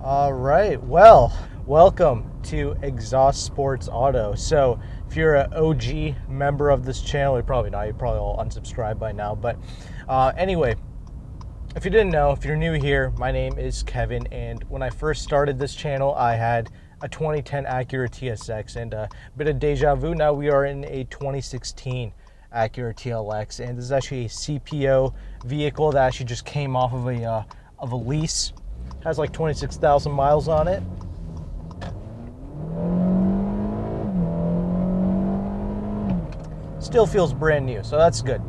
All right, well, welcome to Exhaust Sports Auto. So if you're an OG member of this channel, you're probably not, you're probably all unsubscribed by now. But anyway, if you didn't know, if you're new here, my name is Kevin. And when I first started this channel, I had a 2010 Acura TSX and a bit of deja vu. Now we are in a 2016 Acura TLX. And this is actually a CPO vehicle that actually just came off of a lease. Has like 26,000 miles on it. Still feels brand new, so that's good.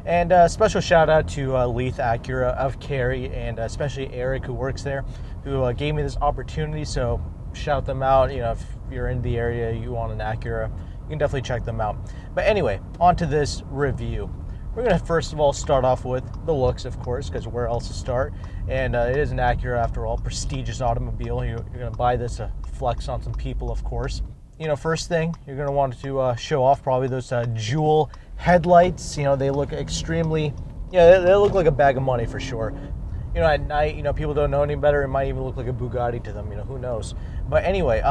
And special shout out to Leith Acura of Cary, and especially Eric, who works there, who gave me this opportunity. So shout them out. You know, if you're in the area, you want an Acura, you can definitely check them out. But anyway, on to this review. We're going to first of all start off with the looks, of course, because where else to start? And it is an Acura, after all, prestigious automobile. You're going to buy this to flex on some people, of course. You know, first thing, you're going to want to show off probably those jewel headlights. You know, they look extremely, they look like a bag of money for sure. You know, at night, people don't know any better. It might even look like a Bugatti to them, who knows. But anyway,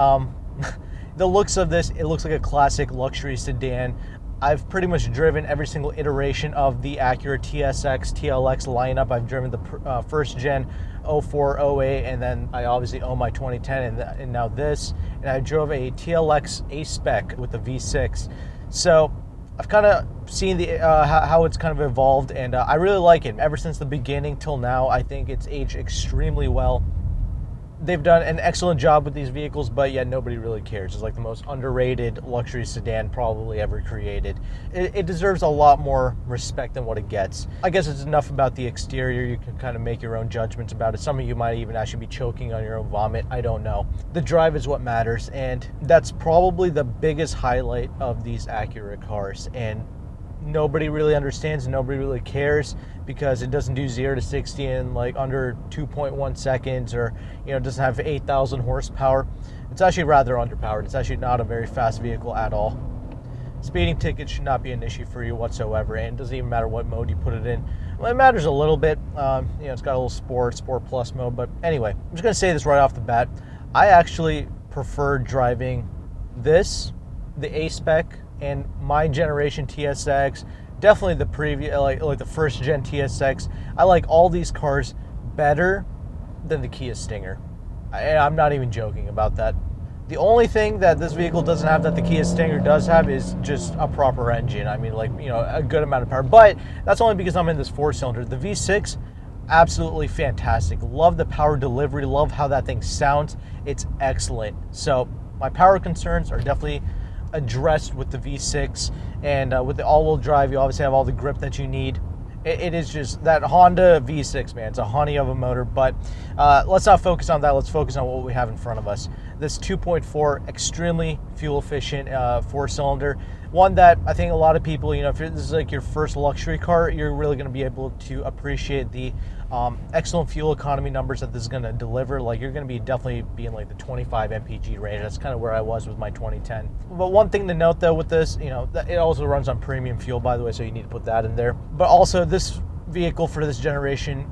the looks of this, it looks like a classic luxury sedan. I've pretty much driven every single iteration of the Acura TSX, TLX lineup. I've driven the first gen 04, 08, and then I obviously own my 2010 and now this. And I drove a TLX A-Spec with the V6. So I've kind of seen the how it's kind of evolved, and I really like it. Ever since the beginning till now, I think it's aged extremely well. They've done an excellent job with these vehicles, but yet nobody really cares. It's like the most underrated luxury sedan probably ever created. It deserves a lot more respect than what it gets. I guess it's enough about the exterior. You can kind of make your own judgments about it. Some of you might even actually be choking on your own vomit. I don't know. The drive is what matters, and that's probably the biggest highlight of these Acura cars. And nobody really understands, nobody really cares, because it doesn't do 0 to 60 in like under 2.1 seconds, or it doesn't have 8,000 horsepower. It's actually rather underpowered. It's actually not a very fast vehicle at all. Speeding tickets should not be an issue for you whatsoever, and it doesn't even matter what mode you put it in. Well, it matters a little bit. It's got a little sport plus mode, but anyway, I'm just gonna say this right off the bat. I actually prefer driving this, the A-Spec, and my generation TSX, definitely the previous, like the first gen TSX. I like all these cars better than the Kia Stinger. I'm not even joking about that. The only thing that this vehicle doesn't have that the Kia Stinger does have is just a proper engine. I mean, a good amount of power, but that's only because I'm in this 4-cylinder. The V6, absolutely fantastic. Love the power delivery, love how that thing sounds. It's excellent. So my power concerns are definitely addressed with the V6, and with the all-wheel drive, you obviously have all the grip that you need. It is just that Honda V6, man. It's a honey of a motor, but let's not focus on that. Let's focus on what we have in front of us. This 2.4, extremely fuel-efficient 4-cylinder. One that I think a lot of people, if this is like your first luxury car, you're really going to be able to appreciate the excellent fuel economy numbers that this is going to deliver. Like, you're going to be definitely be in like the 25 mpg range. That's kind of where I was with my 2010. But one thing to note though with this, it also runs on premium fuel, by the way, so you need to put that in there. But also, this vehicle for this generation,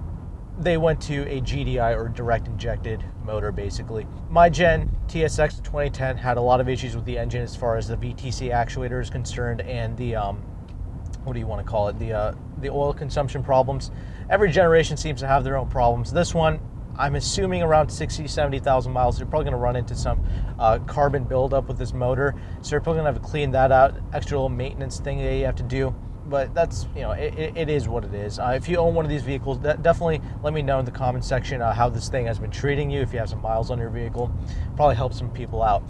they went to a GDI, or direct injected motor, basically. My gen TSX 2010 had a lot of issues with the engine as far as the VTC actuator is concerned, and the what do you want to call it, the oil consumption problems. Every generation seems to have their own problems. This one, I'm assuming around 60, 70,000 miles, you're probably going to run into some carbon buildup with this motor, so you're probably going to have to clean that out. Extra little maintenance thing that you have to do. But that's, it is what it is. If you own one of these vehicles, definitely let me know in the comment section how this thing has been treating you. If you have some miles on your vehicle, probably help some people out.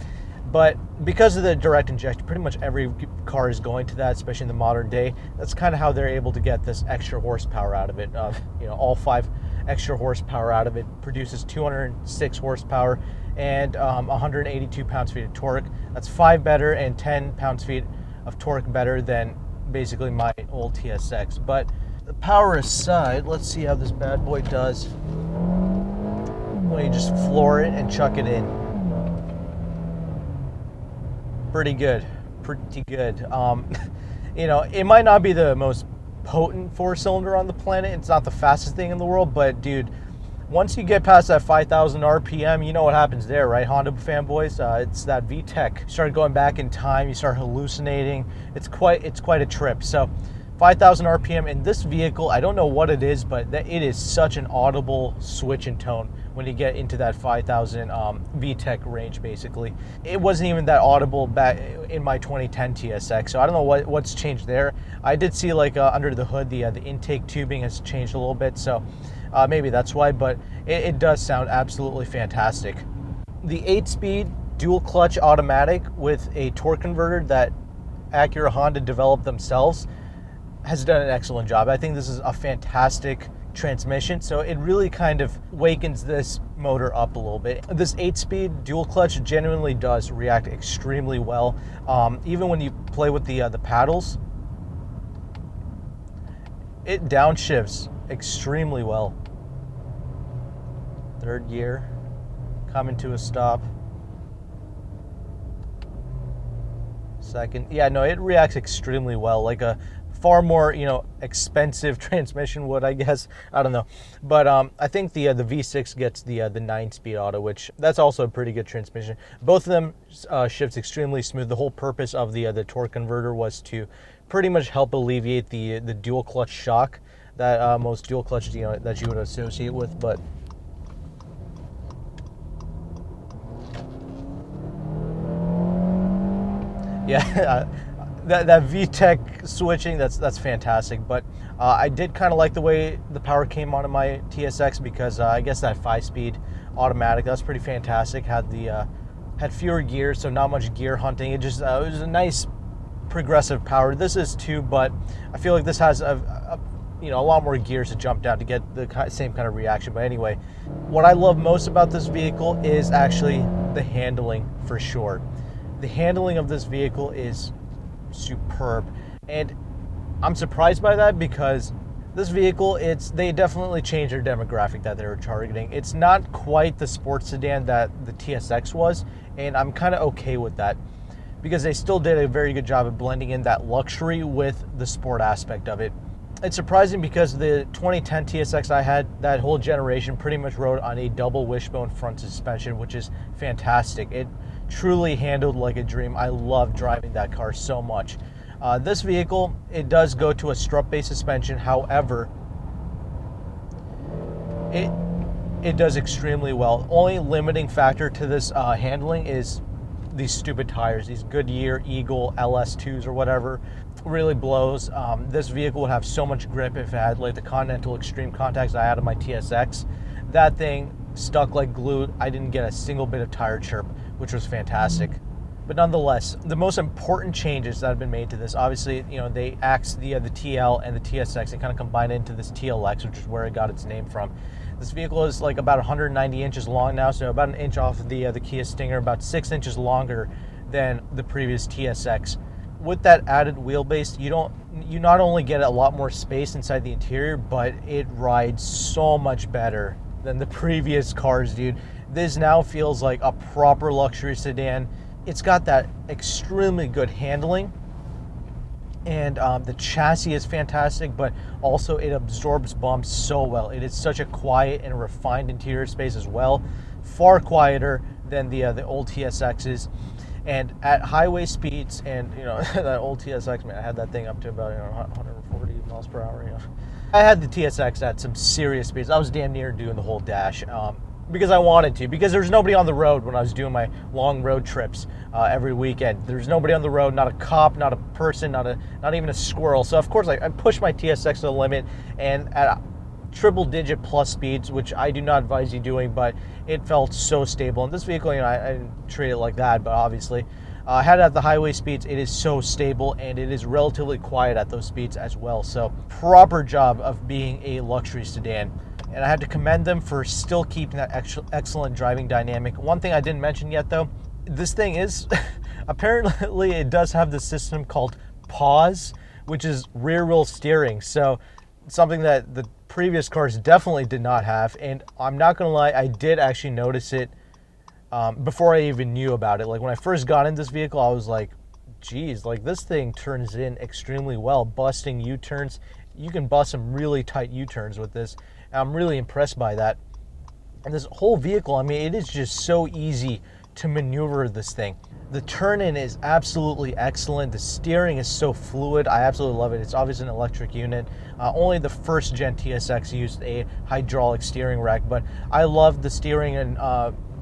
But because of the direct injection, pretty much every car is going to that, especially in the modern day. That's kind of how they're able to get this extra horsepower out of it. All 5 extra horsepower out of it produces 206 horsepower and 182 pounds-feet of torque. That's 5 better and 10 pounds-feet of torque better than basically my old TSX. But the power aside, let's see how this bad boy does when you just floor it and chuck it in. Pretty good. It might not be the most potent 4-cylinder on the planet. It's not the fastest thing in the world, but dude, Once you get past that 5,000 RPM, you know what happens there, right, Honda fanboys? It's that VTEC. You start going back in time, you start hallucinating. It's quite a trip. So 5,000 RPM in this vehicle, I don't know what it is, but it is such an audible switch in tone when you get into that 5,000 VTEC range, basically. It wasn't even that audible back in my 2010 TSX, so I don't know what's changed there. I did see like under the hood, the intake tubing has changed a little bit, so maybe that's why, but it does sound absolutely fantastic. The 8-speed dual clutch automatic with a torque converter that Acura Honda developed themselves has done an excellent job. I think this is a fantastic transmission, so it really kind of wakens this motor up a little bit. This 8-speed dual clutch genuinely does react extremely well. Even when you play with the paddles, it downshifts extremely well. Third gear, coming to a stop. Second, yeah, no, it reacts extremely well, like a far more, expensive transmission would, I guess. I don't know, but I think the V6 gets the 9-speed auto, which that's also a pretty good transmission. Both of them shifts extremely smooth. The whole purpose of the torque converter was to pretty much help alleviate the dual clutch shock that most dual clutch that you would associate with, but. Yeah, that VTEC switching, that's fantastic. But I did kind of like the way the power came onto my TSX because I guess that 5-speed automatic, that's pretty fantastic. Had fewer gears, so not much gear hunting. It was a nice progressive power. This is too, but I feel like this has a lot more gears to jump down to get the same kind of reaction. But anyway, what I love most about this vehicle is actually the handling, for sure. The handling of this vehicle is superb, and I'm surprised by that because this vehicle, they definitely changed their demographic that they were targeting. It's not quite the sports sedan that the TSX was, and I'm kind of okay with that because they still did a very good job of blending in that luxury with the sport aspect of it. It's surprising because the 2010 TSX I had, that whole generation pretty much rode on a double wishbone front suspension, which is fantastic. It truly handled like a dream. I love driving that car so much. This vehicle, it does go to a strut-based suspension. However, it does extremely well. Only limiting factor to this handling is these stupid tires, these Goodyear Eagle LS2s or whatever. Really blows. This vehicle would have so much grip if it had like the Continental Extreme contacts I had on my TSX. That thing stuck like glue. I didn't get a single bit of tire chirp, which was fantastic. But nonetheless, the most important changes that have been made to this, obviously, they axed the TL and the TSX and kind of combined it into this TLX, which is where it got its name from. This vehicle is like about 190 inches long now, so about an inch off of the Kia Stinger, about 6 inches longer than the previous TSX. With that added wheelbase, you not only get a lot more space inside the interior, but it rides so much better than the previous cars, dude. This now feels like a proper luxury sedan. It's got that extremely good handling, and the chassis is fantastic, but also it absorbs bumps so well. It is such a quiet and refined interior space as well, far quieter than the old TSXs. And at highway speeds, and that old TSX, man, I had that thing up to about 140 miles per hour. I had the TSX at some serious speeds. I was damn near doing the whole dash because I wanted to. Because there's nobody on the road when I was doing my long road trips every weekend. There's nobody on the road, not a cop, not a person, not even a squirrel. So of course I pushed my TSX to the limit, and at triple-digit plus speeds, which I do not advise you doing, but it felt so stable. And this vehicle, I didn't treat it like that, but obviously, I had it at the highway speeds. It is so stable, and it is relatively quiet at those speeds as well. So, proper job of being a luxury sedan. And I had to commend them for still keeping that excellent driving dynamic. One thing I didn't mention yet, though, this thing is, apparently it does have the system called PAWS, which is rear wheel steering. So, something that the previous cars definitely did not have, and I'm not gonna lie, I did actually notice it before I even knew about it. Like when I first got in this vehicle, I was like, geez, like this thing turns in extremely well, busting U-turns. You can bust some really tight U-turns with this, and I'm really impressed by that. And this whole vehicle, I mean, it is just so easy to maneuver this thing. The turn-in is absolutely excellent. The steering is so fluid. I absolutely love it. It's obviously an electric unit. Only the first gen TSX used a hydraulic steering rack, but I love the steering in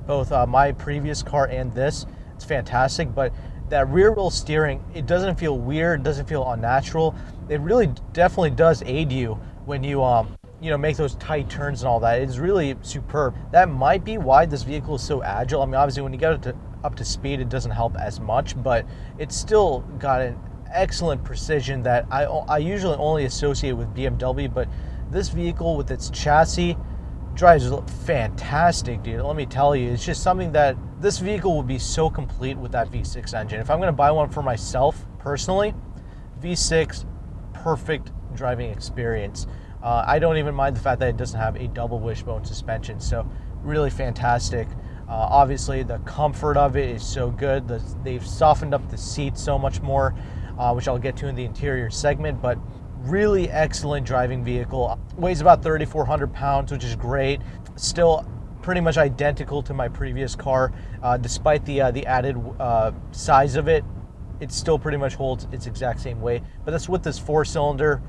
both my previous car and this. It's fantastic, but that rear wheel steering, it doesn't feel weird, it doesn't feel unnatural. It really definitely does aid you when you make those tight turns and all that. It's really superb. That might be why this vehicle is so agile. I mean, obviously when you get it up to speed, it doesn't help as much, but it's still got an excellent precision that I usually only associate with BMW, but this vehicle with its chassis drives fantastic, dude. Let me tell you, it's just something that this vehicle will be so complete with that V6 engine. If I'm going to buy one for myself personally, V6, perfect driving experience. I don't even mind the fact that it doesn't have a double wishbone suspension, so really fantastic. Obviously, the comfort of it is so good. They've softened up the seats so much more, which I'll get to in the interior segment, but really excellent driving vehicle. Weighs about 3,400 pounds, which is great. Still pretty much identical to my previous car. Despite the added size of it, it still pretty much holds its exact same weight. But that's with this 4-cylinder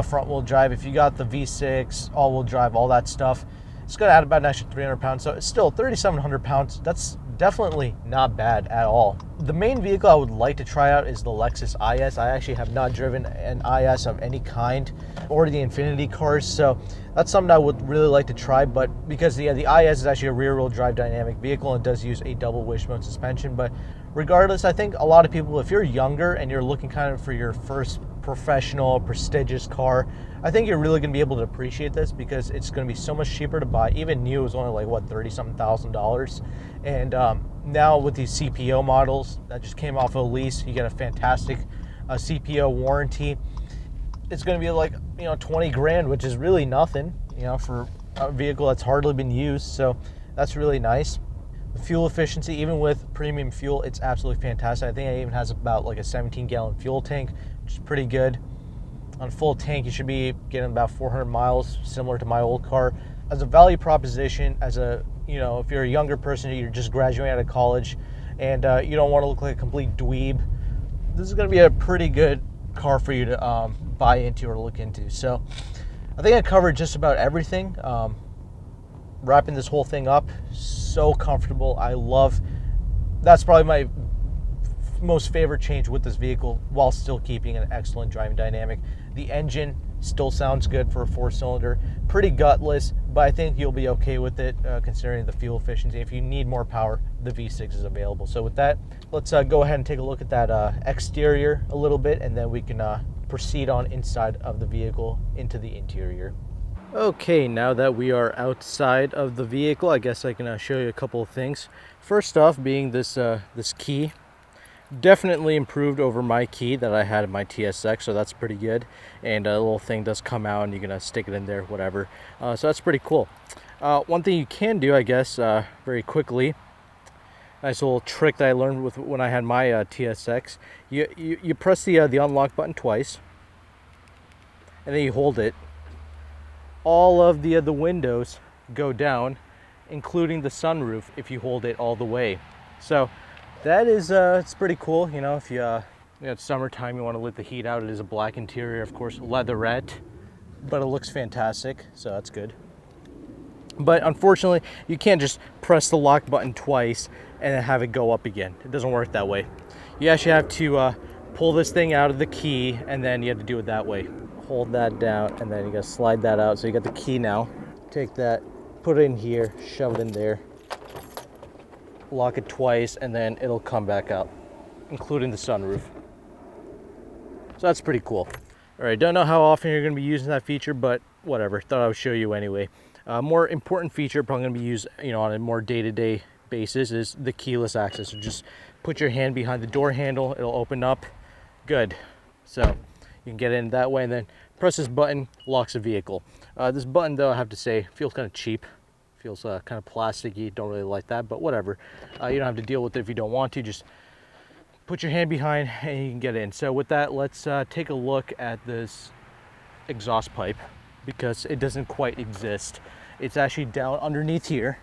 front-wheel drive. If you got the V6, all-wheel drive, all that stuff, it's going to add about an extra 300 pounds. So it's still 3,700 pounds. That's definitely not bad at all. The main vehicle I would like to try out is the Lexus IS. I actually have not driven an IS of any kind, or the Infiniti cars, so that's something I would really like to try. But because the IS is actually a rear-wheel drive dynamic vehicle and does use a double wishbone suspension, but regardless, I think a lot of people, if you're younger and you're looking kind of for your first professional, prestigious car, I think you're really going to be able to appreciate this because it's going to be so much cheaper to buy. Even new is only like, what, $30-something thousand. And now with these CPO models that just came off a lease, you get a fantastic CPO warranty. It's going to be like, 20 grand, which is really nothing, for a vehicle that's hardly been used. So that's really nice. The fuel efficiency, even with premium fuel, it's absolutely fantastic. I think it even has about like a 17-gallon fuel tank, which is pretty good. On full tank, you should be getting about 400 miles, similar to my old car. As a value proposition, if you're a younger person, you're just graduating out of college, and you don't want to look like a complete dweeb, this is going to be a pretty good car for you to buy into or look into. So I think I covered just about everything. Wrapping this whole thing up, so comfortable. That's probably my most favorite change with this vehicle, while still keeping an excellent driving dynamic. The engine still sounds good for a 4-cylinder, pretty gutless, but I think you'll be okay with it considering the fuel efficiency. If you need more power, the V6 is available. So with that, let's go ahead and take a look at that exterior a little bit, and then we can proceed on inside of the vehicle into the interior. Okay, now that we are outside of the vehicle, I guess I can show you a couple of things. First off, being this key, definitely improved over my key that I had in my TSX, so that's pretty good. And a little thing does come out, and you can stick it in there, whatever. So that's pretty cool. One thing you can do, I guess, very quickly, nice little trick that I learned when I had my TSX. You press the unlock button twice, and then you hold it. All of the windows go down, including the sunroof, if you hold it all the way. So that is it's pretty cool. If it's summertime, you want to let the heat out. It is a black interior, of course, leatherette, but it looks fantastic, so that's good. But unfortunately, you can't just press the lock button twice and then have it go up again. It doesn't work that way. You actually have to pull this thing out of the key, and then you have to do it that way. Hold that down, and then you gotta slide that out. So you got the key now. Take that, put it in here, shove it in there, lock it twice, and then it'll come back out, including the sunroof. So that's pretty cool. All right, don't know how often you're gonna be using that feature, but whatever, thought I would show you anyway. More important feature, probably gonna be used on a more day-to-day basis, is the keyless access. So just put your hand behind the door handle, it'll open up. Good. So you can get in that way, and then press this button, locks the vehicle. This button, though, I have to say, feels kind of cheap. Feels kind of plasticky. Don't really like that, but whatever. You don't have to deal with it if you don't want to. Just put your hand behind and you can get in. So with that, let's take a look at this exhaust pipe, because it doesn't quite exist. It's actually down underneath here.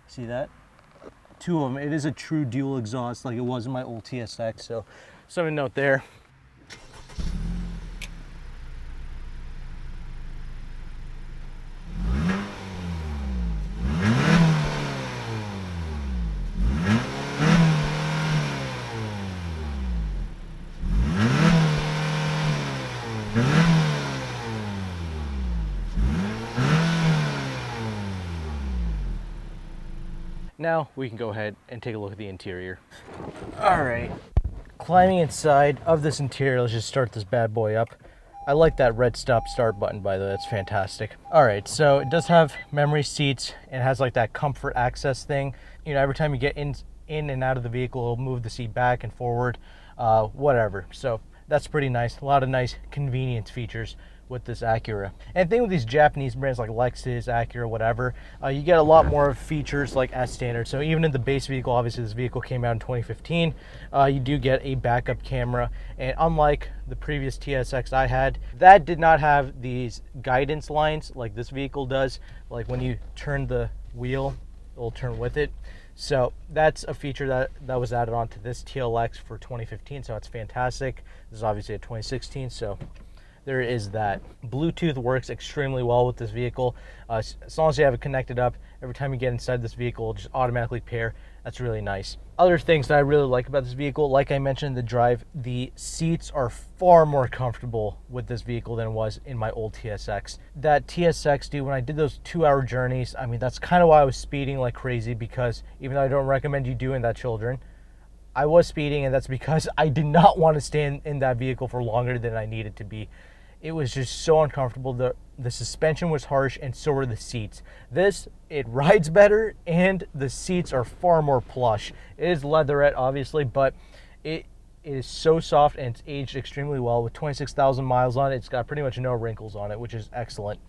See that? Two of them. It is a true dual exhaust like it was in my old TSX, so something to note there. Now we can go ahead and take a look at the interior. All right, climbing inside of this interior, let's just start this bad boy up. I like that red stop start button, by the way, that's fantastic. All right, so it does have memory seats and has like that comfort access thing. You know, every time you get in and out of the vehicle, it'll move the seat back and forward, whatever. So that's pretty nice. A lot of nice convenience features with this Acura. And the thing with these Japanese brands like Lexus, Acura, whatever, you get a lot more features like as standard. So even in the base vehicle, obviously this vehicle came out in 2015, you do get a backup camera. And unlike the previous TSX I had, that did not have these guidance lines like this vehicle does. Like when you turn the wheel, it'll turn with it. So that's a feature that was added on to this TLX for 2015, so it's fantastic. This is obviously a 2016, so there is that. Bluetooth works extremely well with this vehicle. As long as you have it connected up, every time you get inside this vehicle, it'll just automatically pair. That's really nice. Other things that I really like about this vehicle, like I mentioned in the drive, the seats are far more comfortable with this vehicle than it was in my old TSX. That TSX, dude, when I did those 2-hour journeys, I mean, that's kind of why I was speeding like crazy, because even though I don't recommend you doing that, children, I was speeding, and that's because I did not want to stay in that vehicle for longer than I needed to be. It was just so uncomfortable. The suspension was harsh, and so were the seats. This, it rides better, and the seats are far more plush. It is leatherette, obviously, but it is so soft, and it's aged extremely well. With 26,000 miles on it, it's got pretty much no wrinkles on it, which is excellent.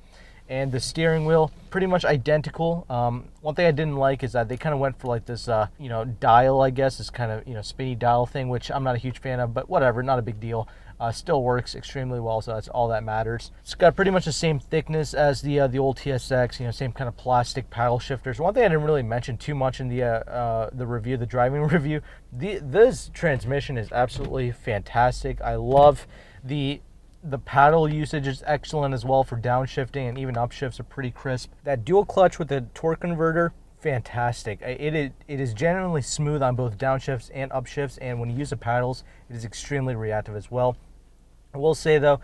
And the steering wheel, pretty much identical. One thing I didn't like is that they kind of went for like this, dial, I guess, this kind of, spinny dial thing, which I'm not a huge fan of, but whatever, not a big deal. Still works extremely well, so that's all that matters. It's got pretty much the same thickness as the old TSX, same kind of plastic paddle shifters. One thing I didn't really mention too much in the review, the driving review, this transmission is absolutely fantastic. I love the paddle usage is excellent as well for downshifting, and even upshifts are pretty crisp. That dual clutch with the torque converter, fantastic. It is genuinely smooth on both downshifts and upshifts, and when you use the paddles, it is extremely reactive as well. I will say though,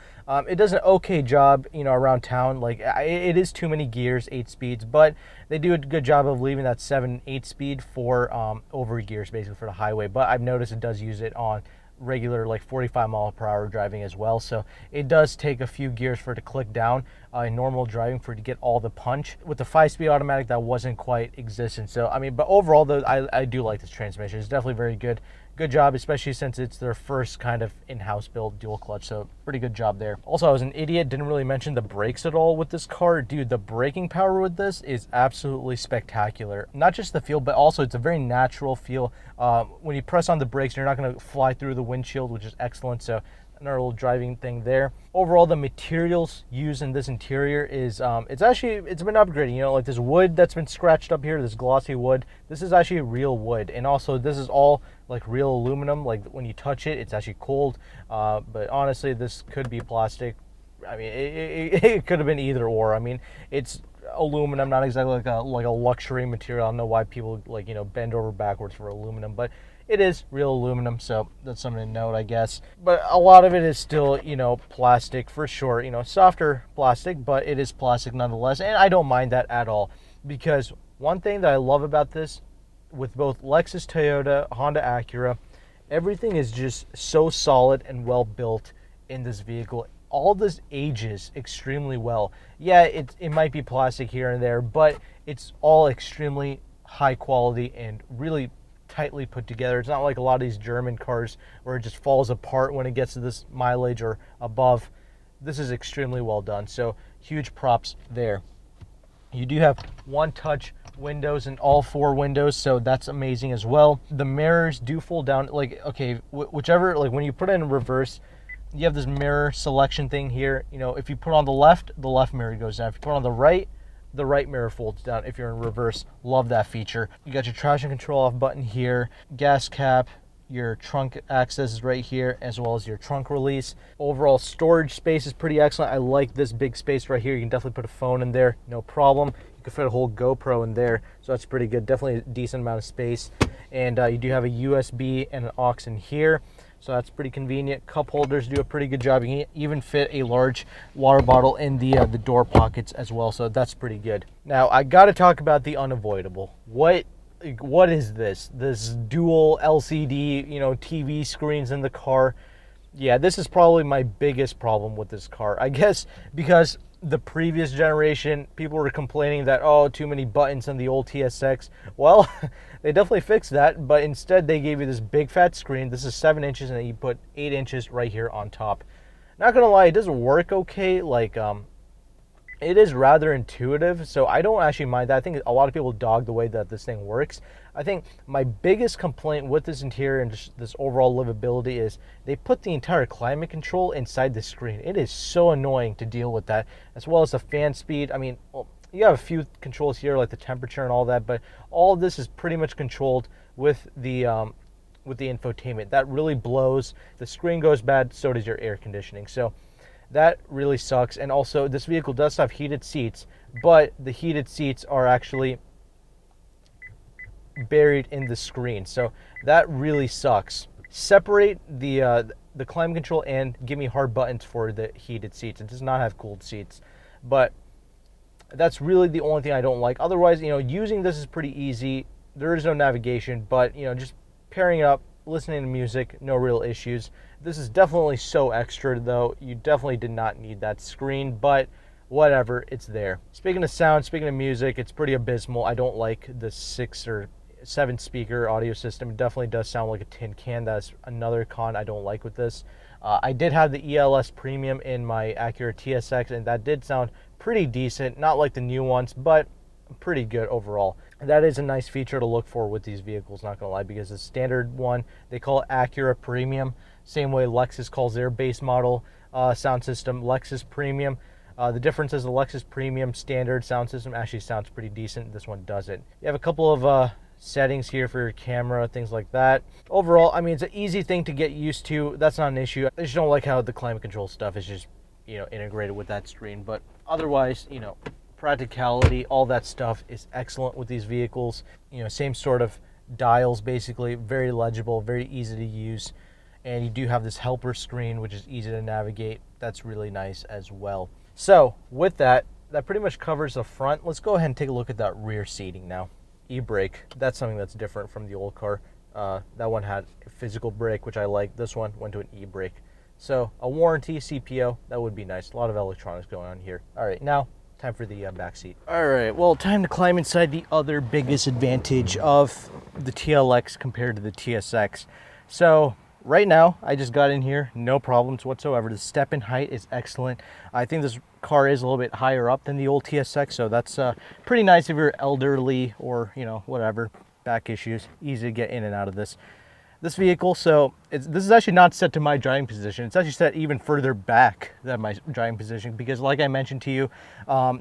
it does an okay job, around town. Like it is too many gears, 8 speeds, but they do a good job of leaving that 7-8 speed for over gears, basically for the highway. But I've noticed it does use it on regular like 45-mile-per-hour driving as well, so it does take a few gears for it to click down in normal driving for it to get all the punch. With the 5-speed automatic, that wasn't quite existent. So I mean, but overall though, I do like this transmission. It's definitely very good job, especially since it's their first kind of in-house built dual clutch, so pretty good job there. Also, I was an idiot, didn't really mention the brakes at all with this car. Dude, the braking power with this is absolutely spectacular. Not just the feel, but also it's a very natural feel. When you press on the brakes, you're not going to fly through the windshield, which is excellent. So another little driving thing there. Overall, the materials used in this interior is it's been upgraded. Like this wood that's been scratched up here, this glossy wood, this is actually real wood. And also this is all like real aluminum. Like when you touch it, it's actually cold, but honestly this could be plastic. I mean, it could have been either or. I mean, it's aluminum, not exactly like a luxury material. I don't know why people bend over backwards for aluminum, but it is real aluminum, so that's something to note, I guess. But a lot of it is still, plastic for sure. Softer plastic, but it is plastic nonetheless, and I don't mind that at all. Because one thing that I love about this, with both Lexus, Toyota, Honda, Acura, everything is just so solid and well built in this vehicle. All this ages extremely well. Yeah, it might be plastic here and there, but it's all extremely high quality and really tightly put together. It's not like a lot of these German cars where it just falls apart when it gets to this mileage or above. This is extremely well done, so huge props there. You do have one-touch windows in all 4 windows, so that's amazing as well. The mirrors do fold down, like, okay, whichever, like when you put it in reverse, you have this mirror selection thing here. If you put on the left mirror goes down. If you put on the right the right mirror folds down if you're in reverse. Love that feature. You got your traction control off button here, gas cap, your trunk access is right here, as well as your trunk release. Overall storage space is pretty excellent. I like this big space right here. You can definitely put a phone in there, no problem. You can fit a whole GoPro in there, so that's pretty good. Definitely a decent amount of space. And you do have a USB and an aux in here, so that's pretty convenient. Cup holders do a pretty good job. You can even fit a large water bottle in the door pockets as well, so that's pretty good. Now I got to talk about the unavoidable. What is this dual LCD, you know, TV screens in the car? Yeah, this is probably my biggest problem with this car, I guess, because the previous generation, people were complaining that, oh, too many buttons on the old TSX. Well, they definitely fixed that, but instead they gave you this big fat screen. This is 7 inches, and then you put 8 inches right here on top. Not gonna lie, it doesn't work okay. Like, it is rather intuitive, so I don't actually mind that. I think a lot of people dog the way that this thing works. I think my biggest complaint with this interior and just this overall livability is they put the entire climate control inside the screen. It is so annoying to deal with that, as well as the fan speed. I mean, well, you have a few controls here like the temperature and all that, but all of this is pretty much controlled with the infotainment. That really blows. The screen goes bad, so does your air conditioning. So that really sucks. And also, this vehicle does have heated seats, but the heated seats are actually buried in the screen, so that really sucks. Separate the climate control and give me hard buttons for the heated seats. It does not have cooled seats, but that's really the only thing I don't like. Otherwise, you know, using this is pretty easy. There is no navigation, but, you know, just pairing it up, listening to music, no real issues. This is definitely so extra, though. You definitely did not need that screen, but whatever, it's there. Speaking of sound, speaking of music, it's pretty abysmal. I don't like the 6 or 7 speaker audio system. It definitely does sound like a tin can. That's another con I don't like with this. I did have the ELS Premium in my Acura TSX, and that did sound pretty decent. Not like the new ones, but pretty good overall. That is a nice feature to look for with these vehicles, not gonna lie, because the standard one, they call it Acura Premium. Same way Lexus calls their base model sound system Lexus Premium. The difference is the Lexus Premium standard sound system actually sounds pretty decent. This one doesn't. You have a couple of settings here for your camera, things like that. Overall, I mean, it's an easy thing to get used to. That's not an issue. I just don't like how the climate control stuff is just, you know, integrated with that screen. But otherwise, you know, practicality, all that stuff is excellent with these vehicles. You know, same sort of dials, basically, very legible, very easy to use. And you do have this helper screen, which is easy to navigate. That's really nice as well. So with that, that pretty much covers the front. Let's go ahead and take a look at that rear seating now. E-brake, that's something that's different from the old car. That one had a physical brake, which I like. This one went to an e-brake. So a warranty, CPO, that would be nice. A lot of electronics going on here. All right, now time for the back seat. All right, well, time to climb inside the other biggest advantage of the TLX compared to the TSX. So right now, I just got in here, no problems whatsoever. The step in height is excellent. I think this car is a little bit higher up than the old TSX, so that's pretty nice if you're elderly or, you know, whatever, back issues. Easy to get in and out of this vehicle. So this is actually not set to my driving position. It's actually set even further back than my driving position because, like I mentioned to you,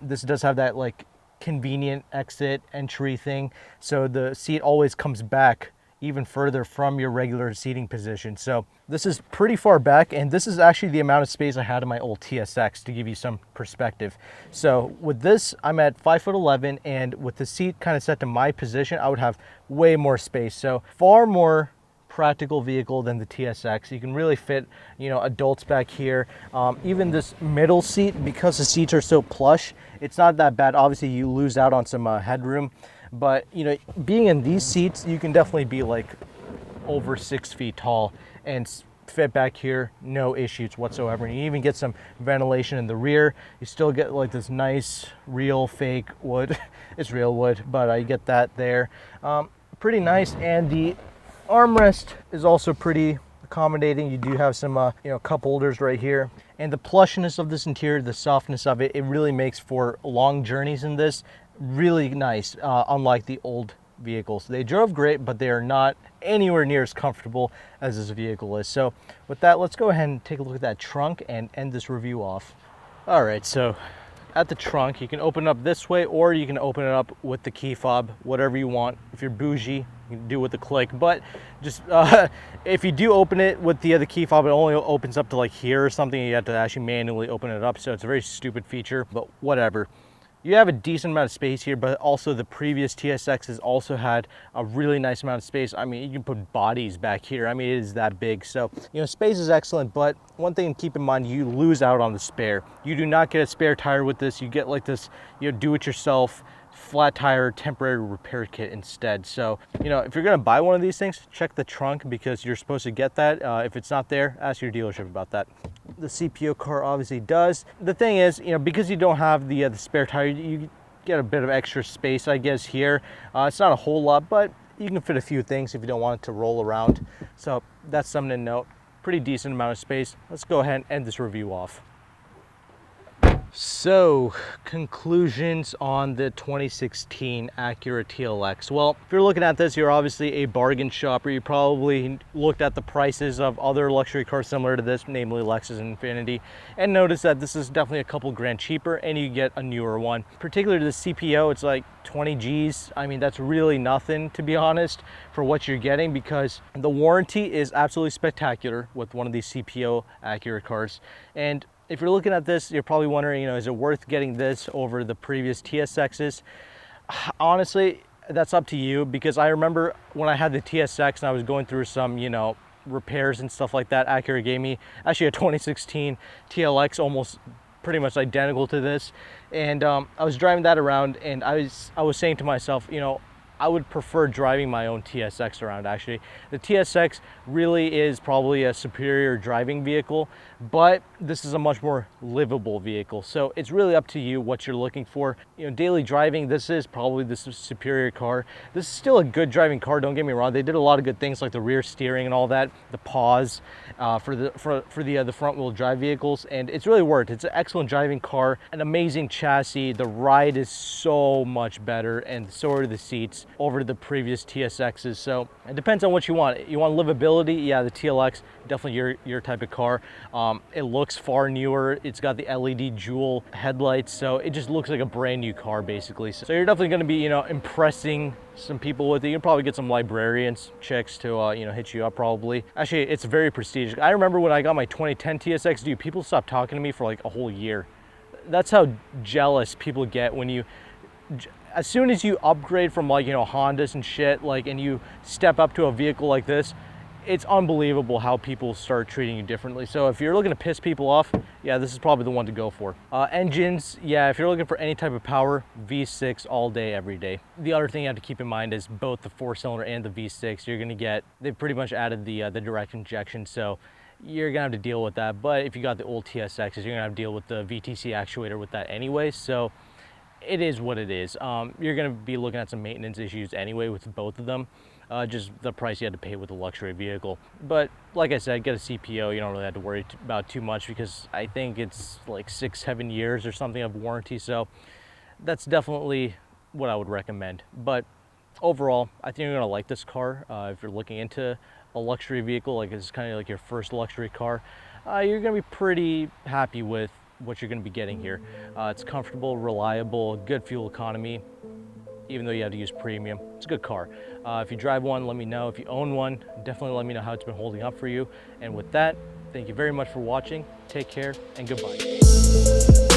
this does have that like convenient exit entry thing. So the seat always comes back even further from your regular seating position. So this is pretty far back, and this is actually the amount of space I had in my old TSX, to give you some perspective. So with this, I'm at 5'11", and with the seat kind of set to my position, I would have way more space. So far more practical vehicle than the TSX. You can really fit, you know, adults back here. Even this middle seat, because the seats are so plush, it's not that bad. Obviously you lose out on some headroom, but, you know, being in these seats, you can definitely be like over 6 feet tall and fit back here, no issues whatsoever. And you even get some ventilation in the rear. You still get like this nice, real, fake wood. It's real wood, but you get that there. Pretty nice. And the armrest is also pretty accommodating. You do have some, you know, cup holders right here. And the plushness of this interior, the softness of it, it really makes for long journeys in this. Really nice, unlike the old vehicles. They drove great, but they are not anywhere near as comfortable as this vehicle is. So with that, let's go ahead and take a look at that trunk and end this review off. All right, so at the trunk, you can open it up this way, or you can open it up with the key fob, whatever you want. If you're bougie, you can do it with the click, but just if you do open it with the other key fob, it only opens up to like here or something. You have to actually manually open it up, so it's a very stupid feature, but whatever. You have a decent amount of space here, but also the previous TSXs also had a really nice amount of space. I mean, you can put bodies back here. I mean, it is that big. So, you know, space is excellent, but one thing to keep in mind, you lose out on the spare. You do not get a spare tire with this. You get like this, you know, do-it-yourself flat tire temporary repair kit instead. So, you know, if you're gonna buy one of these things, check the trunk because you're supposed to get that. If it's not there, ask your dealership about that. The CPO car obviously does. The thing is, you know, because you don't have the spare tire, you get a bit of extra space, I guess, here. It's not a whole lot, but you can fit a few things if you don't want it to roll around. So that's something to note. Pretty decent amount of space. Let's go ahead and end this review off. So, conclusions on the 2016 Acura TLX. Well, if you're looking at this, you're obviously a bargain shopper. You probably looked at the prices of other luxury cars similar to this, namely Lexus and Infiniti, and noticed that this is definitely a couple grand cheaper and you get a newer one. Particularly the CPO, it's like 20 G's. I mean, that's really nothing, to be honest, for what you're getting, because the warranty is absolutely spectacular with one of these CPO Acura cars. And if you're looking at this, you're probably wondering, you know, is it worth getting this over the previous TSXs? Honestly, that's up to you, because I remember when I had the TSX and I was going through some, you know, repairs and stuff like that, Acura gave me actually a 2016 TLX almost pretty much identical to this. And I was driving that around and I was saying to myself, you know, I would prefer driving my own TSX around, actually. The TSX really is probably a superior driving vehicle, but this is a much more livable vehicle. So it's really up to you what you're looking for. You know, daily driving, this is probably the superior car. This is still a good driving car, don't get me wrong. They did a lot of good things like the rear steering and all that, the pause for the front wheel drive vehicles, and it's really worked. It's an excellent driving car, an amazing chassis. The ride is so much better, and so are the seats over the previous TSXs. So it depends on what you want. You want livability? Yeah, the TLX, definitely your type of car. It looks far newer. It's got the LED jewel headlights, so it just looks like a brand new car basically. So you're definitely going to be, you know, impressing some people with it. You can probably get some librarians, chicks to you know, hit you up probably. Actually, it's very prestigious. I remember when I got my 2010 TSX, dude, people stopped talking to me for like a whole year. That's how jealous people get when you, as soon as you upgrade from, like, you know, Hondas and shit, like, and you step up to a vehicle like this, it's unbelievable how people start treating you differently. So if you're looking to piss people off, yeah, this is probably the one to go for. Engines, yeah, if you're looking for any type of power, V6 all day, every day. The other thing you have to keep in mind is both the 4-cylinder and the V6, you're gonna get, they've pretty much added the direct injection, so you're gonna have to deal with that. But if you got the old TSXs, you're gonna have to deal with the VTC actuator with that anyway, so it is what it is. You're gonna be looking at some maintenance issues anyway with both of them. Just the price you had to pay with a luxury vehicle. But like I said, get a CPO, you don't really have to worry about too much, because I think it's like 6-7 years or something of warranty. So that's definitely what I would recommend. But overall, I think you're gonna like this car. If you're looking into a luxury vehicle, like it's kind of like your first luxury car, you're gonna be pretty happy with what you're going to be getting here. It's comfortable, reliable, good fuel economy, even though you have to use premium. It's a good car. If you drive one, let me know. If you own one, definitely let me know how it's been holding up for you. And with that, thank you very much for watching. Take care and goodbye.